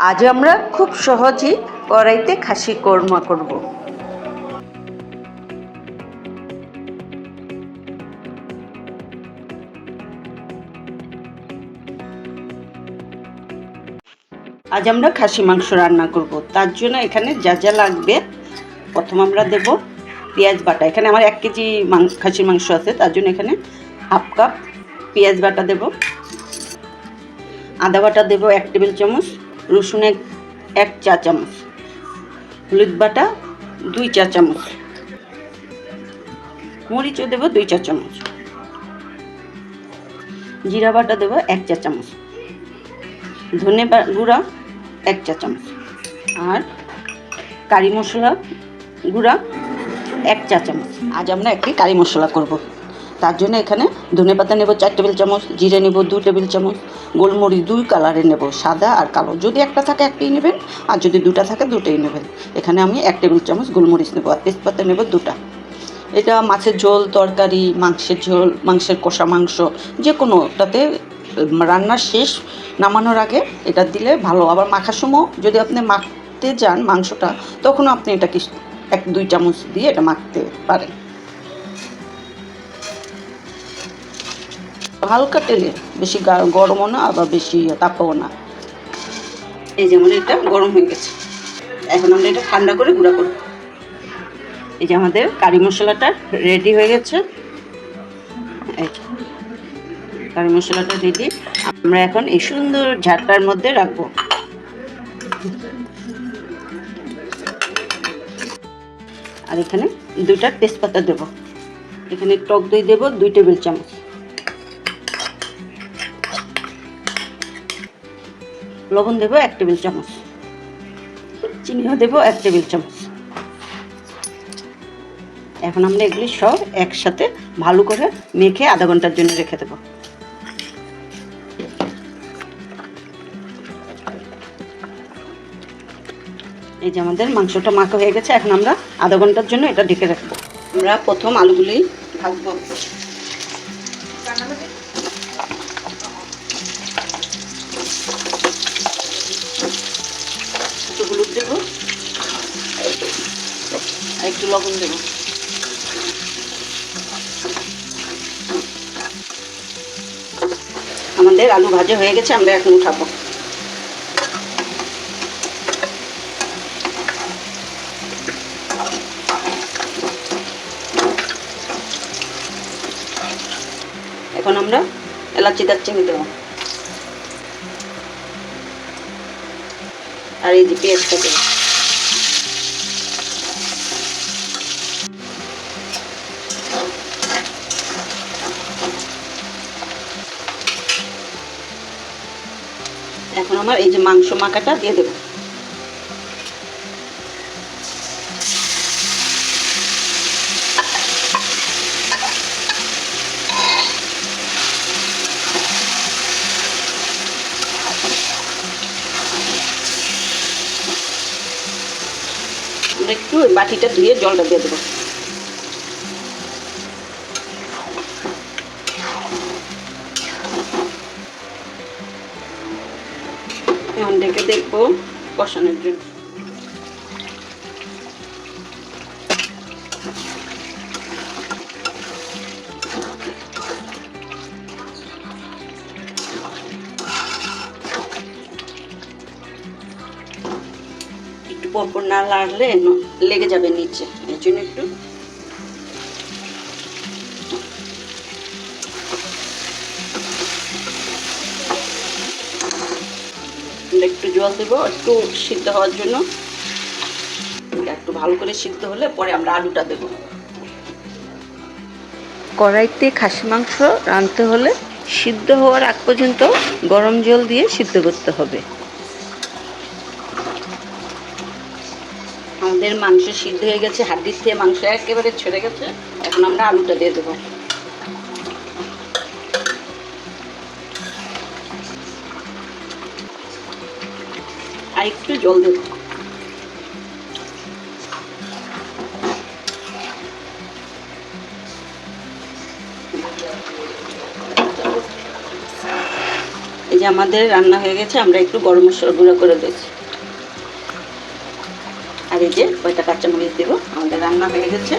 আজ আমরা খুব সহজেই কড়াইতে খাসি কোরমা করব। আজ আমরা খাসি মাংস রান্না করব। তার জন্য এখানে যা যা লাগবে, প্রথম আমরা দেব পেঁয়াজ বাটা। এখানে আমার 1 কেজি খাসির মাংস আছে, তার জন্য এখানে হাফ কাপ পেঁয়াজ বাটা দেব। আদা বাটা দেব 1 টেবিল চামচ, রসুন 1 চা চামচ, হলুদ বাটা 2 চা চামচ, মরিচও দেব 2 চা চামচ, জিরা বাটা দেব 1 চা চামচ, ধনে গুঁড়া 1 চা চামচ, আর কারি মশলা গুঁড়া 1 চা চামচ। আজ আমরা একটি কারি মশলা করব। তার জন্য এখানে ধনে পাতা নেব 4 টেবিল চামচ, জিরে নেব 2 টেবিল চামচ, গোলমরিচ 2 কালারের নেব, সাদা আর কালো। যদি একটা থাকে একটাই নেবেন, আর যদি দুটা থাকে দুটোই নেবেন। এখানে আমি 1 টেবিল চামচ গোলমরিচ নেব, আর তেজপাতা নেব 2টা। এটা মাছের ঝোল, তরকারি, মাংসের ঝোল, মাংসের কষা মাংস, যে কোনোটাতে রান্নার শেষ নামানোর আগে এটা দিলে ভালো। আবার মাখার সময় যদি আপনি মাখতে যান মাংসটা, তখনও আপনি এটা 1-2 চামচ দিয়ে এটা মাখতে পারেন। হালকা তেলে, বেশি গরমও না আবার বেশি তাপাও না। এই যেমন এটা গরম হয়ে গেছে, এখন আমরা এটা ঠান্ডা করে গুঁড়া করব। এই যে আমাদের কারি মশলাটা রেডি হয়ে গেছে। এই কারি মশলাটা রেডি। আমরা এখন এই সুন্দর ঝাঁটার মধ্যে রাখবো। আর এখানে 2টা তেজপাতা দেব। এখানে টক দই দেব 2 টেবিল চামচ, লবণ দেব 1 টেবিল চামচ, চিনিও দেব 1 টেবিল চামচ। এখন আমরা এগুলি সব একসাথে ভালো করে মেখে আধা ঘন্টার জন্য রেখে দেব। এই যে আমাদের মাংসটা মাখা হয়ে গেছে, এখন আমরা আধা ঘন্টার জন্য এটা ঢেকে রাখবো। আমরা প্রথম আলুগুলি ভাজবো। একটু হলুদ দেবো আর একটু লবণ দেবো। আমাদের আলু ভাজা হয়ে গেছে, আমরা এখন উঠাবো। এখন আমরা এলাচি দারচিনি দেবো, আর এই যে পেঁয়াজটা দেবো। এখন আমার এই যে মাংস মাখাটা দিয়ে দেবো। একটু বাটিটা ধুয়ে জলটা দিয়ে দেবো। এখন ডেকে দেখবো কষানোর জন্য। একটু পরপর না লাড়লে লেগে যাবে নিচে, এর জন্য একটু জল দেবো একটু সিদ্ধ হওয়ার জন্য। একটু ভালো করে সিদ্ধ হলে পরে আমরা আলুটা দেবো। কড়াইতে খাসি মাংস রাঁধতে হলে সিদ্ধ হওয়ার আগ পর্যন্ত গরম জল দিয়ে সিদ্ধ করতে হবে। আমাদের মাংস সিদ্ধ হয়ে গেছে, হাড্ডির থেকে মাংস একেবারে ছেড়ে গেছে। এখন আমরা আলুটা দিয়ে দেবো। আর একটু জল দেবো। এই যে আমাদের রান্না হয়ে গেছে, আমরা একটু গরম মশলা গুঁড়ো করে দিয়েছি। আর এই যে কয়টা কাঁচামরিচ দেবো। আমাদের রান্না হয়ে গেছে।